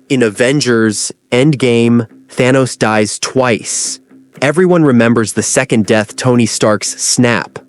In Avengers Endgame, Thanos dies twice. Everyone remembers the second death, Tony Stark's snap.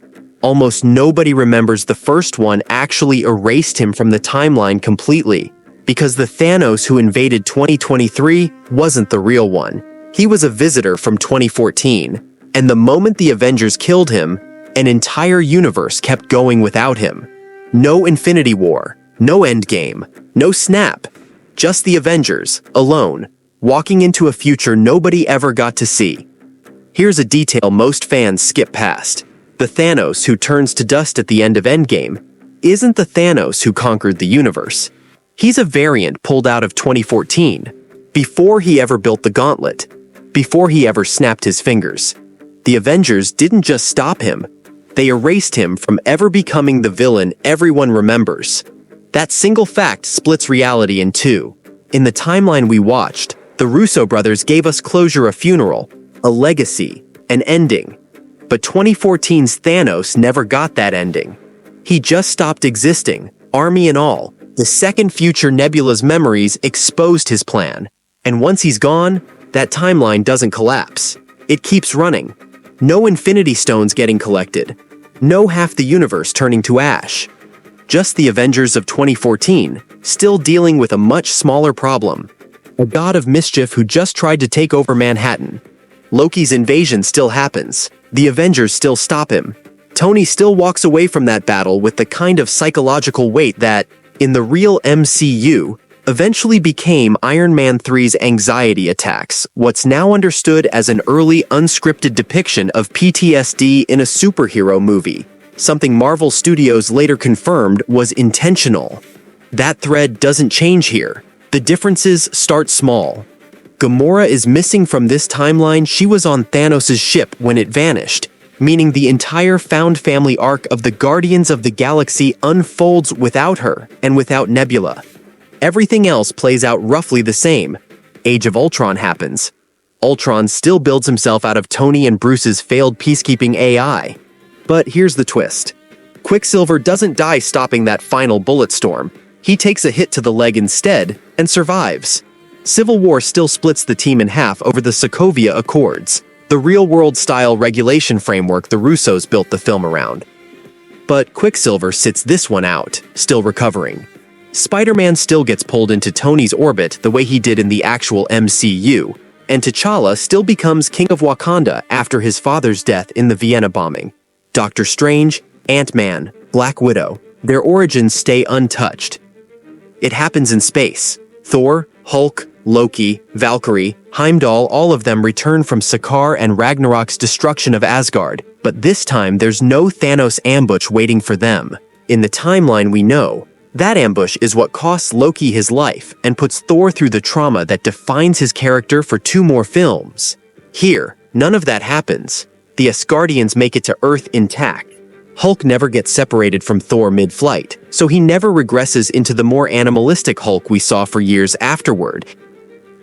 Almost nobody remembers the first one actually erased him from the timeline completely, because the Thanos who invaded 2023 wasn't the real one. He was a visitor from 2014, and the moment the Avengers killed him, an entire universe kept going without him. No Infinity War, no Endgame, no snap. Just the Avengers, alone, walking into a future nobody ever got to see. Here's a detail most fans skip past. The Thanos who turns to dust at the end of Endgame isn't the Thanos who conquered the universe. He's a variant pulled out of 2014, before he ever built the gauntlet, before he ever snapped his fingers. The Avengers didn't just stop him, they erased him from ever becoming the villain everyone remembers. That single fact splits reality in two. In the timeline we watched, the Russo brothers gave us closure, a funeral, a legacy, an ending. But 2014's Thanos never got that ending. He just stopped existing, army and all. The second future Nebula's memories exposed his plan. And once he's gone, that timeline doesn't collapse. It keeps running. No Infinity Stones getting collected. No half the universe turning to ash. Just the Avengers of 2014, still dealing with a much smaller problem. A god of mischief who just tried to take over Manhattan. Loki's invasion still happens. The Avengers still stop him. Tony still walks away from that battle with the kind of psychological weight that, in the real MCU, eventually became Iron Man 3's anxiety attacks, what's now understood as an early unscripted depiction of PTSD in a superhero movie. Something Marvel Studios later confirmed was intentional. That thread doesn't change here. The differences start small. Gamora is missing from this timeline. She was on Thanos' ship when it vanished, meaning the entire found family arc of the Guardians of the Galaxy unfolds without her and without Nebula. Everything else plays out roughly the same. Age of Ultron happens. Ultron still builds himself out of Tony and Bruce's failed peacekeeping AI. But here's the twist. Quicksilver doesn't die stopping that final bullet storm. He takes a hit to the leg instead and survives. Civil War still splits the team in half over the Sokovia Accords, the real-world-style regulation framework the Russos built the film around. But Quicksilver sits this one out, still recovering. Spider-Man still gets pulled into Tony's orbit the way he did in the actual MCU, and T'Challa still becomes King of Wakanda after his father's death in the Vienna bombing. Doctor Strange, Ant-Man, Black Widow, their origins stay untouched. It happens in space. Thor, Hulk, Loki, Valkyrie, Heimdall, all of them return from Sakaar and Ragnarok's destruction of Asgard, but this time there's no Thanos ambush waiting for them. In the timeline we know, that ambush is what costs Loki his life and puts Thor through the trauma that defines his character for 2 more films. Here, none of that happens. The Asgardians make it to Earth intact. Hulk never gets separated from Thor mid-flight, so he never regresses into the more animalistic Hulk we saw for years afterward.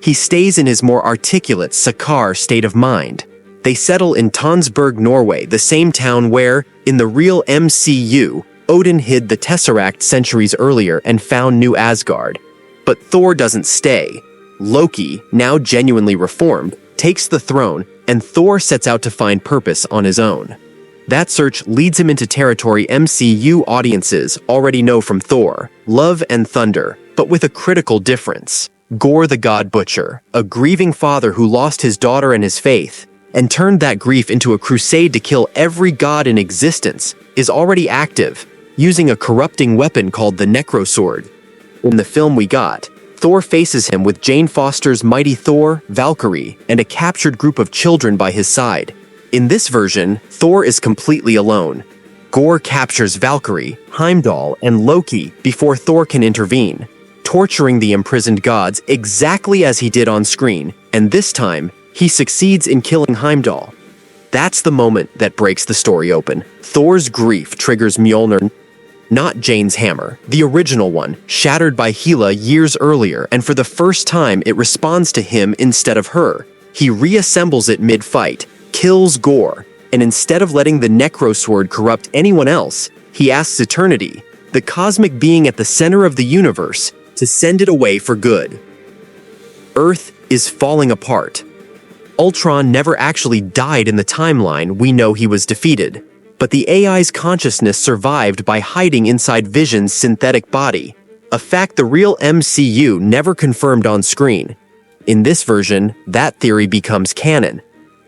He stays in his more articulate Sakaar state of mind. They settle in Tonsberg, Norway, the same town where, in the real MCU, Odin hid the Tesseract centuries earlier and found New Asgard. But Thor doesn't stay. Loki, now genuinely reformed, takes the throne, and Thor sets out to find purpose on his own. That search leads him into territory MCU audiences already know from Thor, Love and Thunder, but with a critical difference. Gorr the God Butcher, a grieving father who lost his daughter and his faith, and turned that grief into a crusade to kill every god in existence, is already active, using a corrupting weapon called the Necrosword. In the film we got, Thor faces him with Jane Foster's mighty Thor, Valkyrie, and a captured group of children by his side. In this version, Thor is completely alone. Gorr captures Valkyrie, Heimdall, and Loki before Thor can intervene, torturing the imprisoned gods exactly as he did on screen, and this time, he succeeds in killing Heimdall. That's the moment that breaks the story open. Thor's grief triggers Mjolnir, not Jane's hammer, the original one, shattered by Hela years earlier, and for the first time it responds to him instead of her. He reassembles it mid-fight, kills Gorr, and instead of letting the Necrosword corrupt anyone else, he asks Eternity, the cosmic being at the center of the universe, to send it away for good. Earth is falling apart. Ultron never actually died in the timeline. We know he was defeated, but the AI's consciousness survived by hiding inside Vision's synthetic body, a fact the real MCU never confirmed on screen. In this version, that theory becomes canon.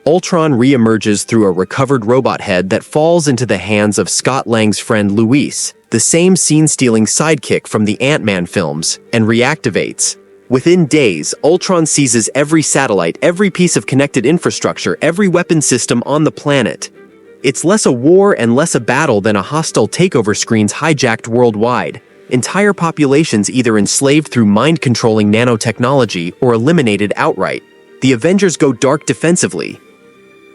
Ultron re-emerges through a recovered robot head that falls into the hands of Scott Lang's friend Luis, the same scene-stealing sidekick from the Ant-Man films, and reactivates. Within days, Ultron seizes every satellite, every piece of connected infrastructure, every weapon system on the planet. It's less a war and less a battle than a hostile takeover screens hijacked worldwide. Entire populations either enslaved through mind-controlling nanotechnology or eliminated outright. The Avengers go dark defensively.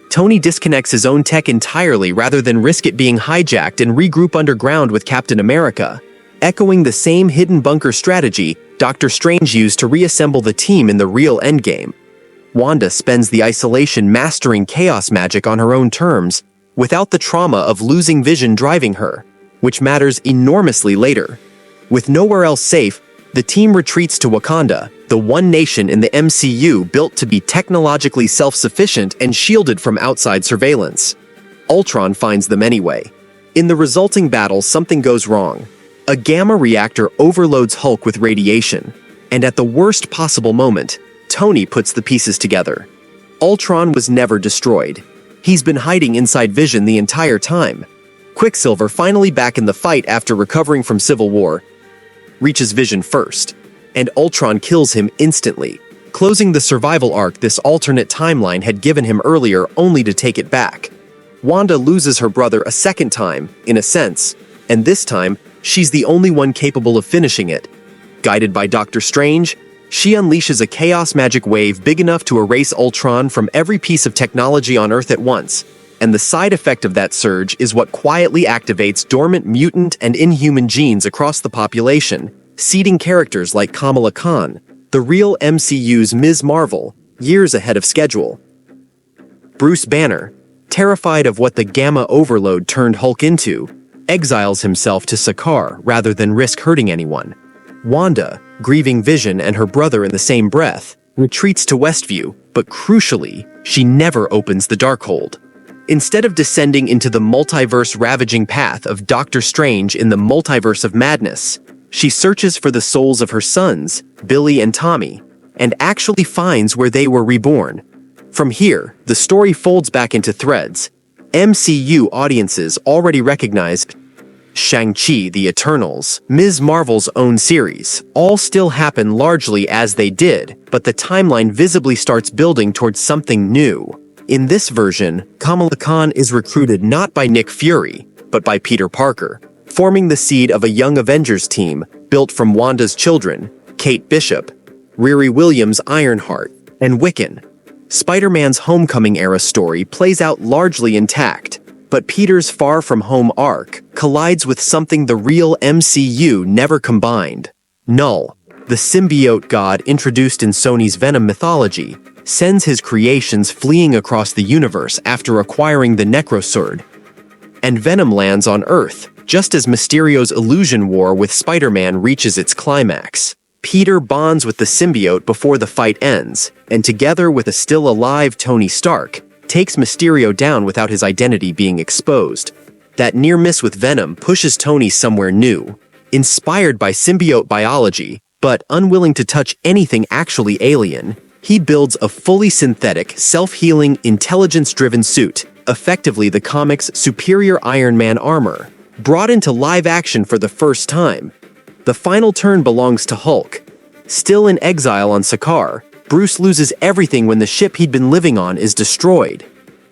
Tony disconnects his own tech entirely rather than risk it being hijacked and regroup underground with Captain America. Echoing the same hidden bunker strategy Doctor Strange used to reassemble the team in the real Endgame. Wanda spends the isolation mastering chaos magic on her own terms, without the trauma of losing Vision driving her, which matters enormously later. With nowhere else safe, the team retreats to Wakanda, the one nation in the MCU built to be technologically self-sufficient and shielded from outside surveillance. Ultron finds them anyway. In the resulting battle, something goes wrong. A gamma reactor overloads Hulk with radiation, and at the worst possible moment, Tony puts the pieces together. Ultron was never destroyed. He's been hiding inside Vision the entire time. Quicksilver, finally back in the fight after recovering from Civil War, reaches Vision first, and Ultron kills him instantly, closing the survival arc this alternate timeline had given him earlier only to take it back. Wanda loses her brother a second time, in a sense, and this time, she's the only one capable of finishing it. Guided by Doctor Strange, she unleashes a chaos magic wave big enough to erase Ultron from every piece of technology on Earth at once, and the side effect of that surge is what quietly activates dormant mutant and inhuman genes across the population, seeding characters like Kamala Khan, the real MCU's Ms. Marvel, years ahead of schedule. Bruce Banner, terrified of what the gamma overload turned Hulk into, exiles himself to Sakaar rather than risk hurting anyone. Wanda, grieving Vision and her brother in the same breath, retreats to Westview, but crucially, she never opens the Darkhold. Instead of descending into the multiverse-ravaging path of Doctor Strange in the Multiverse of Madness, she searches for the souls of her sons, Billy and Tommy, and actually finds where they were reborn. From here, the story folds back into threads. MCU audiences already recognized Shang-Chi, the Eternals, Ms. Marvel's own series, all still happen largely as they did, but the timeline visibly starts building towards something new. In this version, Kamala Khan is recruited not by Nick Fury, but by Peter Parker, forming the seed of a Young Avengers team built from Wanda's children, Kate Bishop, Riri Williams Ironheart, and Wiccan. Spider-Man's Homecoming-era story plays out largely intact, but Peter's far-from-home arc collides with something the real MCU never combined. Null, the symbiote god introduced in Sony's Venom mythology, sends his creations fleeing across the universe after acquiring the Necrosword. And Venom lands on Earth, just as Mysterio's illusion war with Spider-Man reaches its climax. Peter bonds with the symbiote before the fight ends, and together with a still-alive Tony Stark, takes Mysterio down without his identity being exposed. That near miss with Venom pushes Tony somewhere new. Inspired by symbiote biology, but unwilling to touch anything actually alien, he builds a fully synthetic, self-healing, intelligence-driven suit, effectively the comic's superior Iron Man armor, brought into live action for the first time. The final turn belongs to Hulk. Still in exile on Sakaar, Bruce loses everything when the ship he'd been living on is destroyed.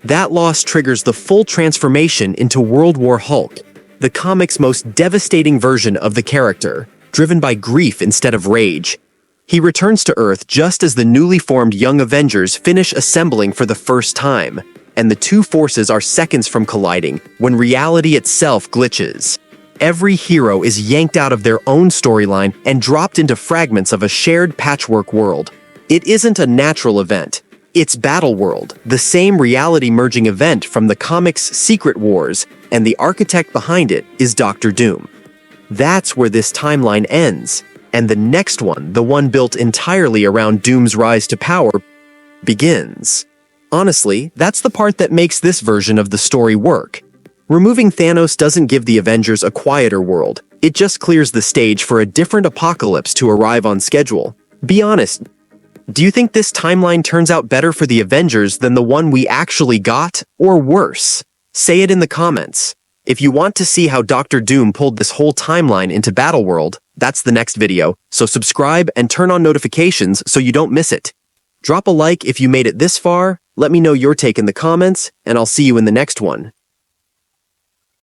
That loss triggers the full transformation into World War Hulk, the comic's most devastating version of the character, driven by grief instead of rage. He returns to Earth just as the newly formed Young Avengers finish assembling for the first time, and the two forces are seconds from colliding when reality itself glitches. Every hero is yanked out of their own storyline and dropped into fragments of a shared patchwork world. It isn't a natural event. It's Battleworld, the same reality-merging event from the comics' Secret Wars, and the architect behind it is Doctor Doom. That's where this timeline ends. And the next one, the one built entirely around Doom's rise to power, begins. Honestly, that's the part that makes this version of the story work. Removing Thanos doesn't give the Avengers a quieter world, it just clears the stage for a different apocalypse to arrive on schedule. Be honest, do you think this timeline turns out better for the Avengers than the one we actually got, or worse? Say it in the comments. If you want to see how Doctor Doom pulled this whole timeline into Battleworld, that's the next video, so subscribe and turn on notifications so you don't miss it. Drop a like if you made it this far, let me know your take in the comments, and I'll see you in the next one.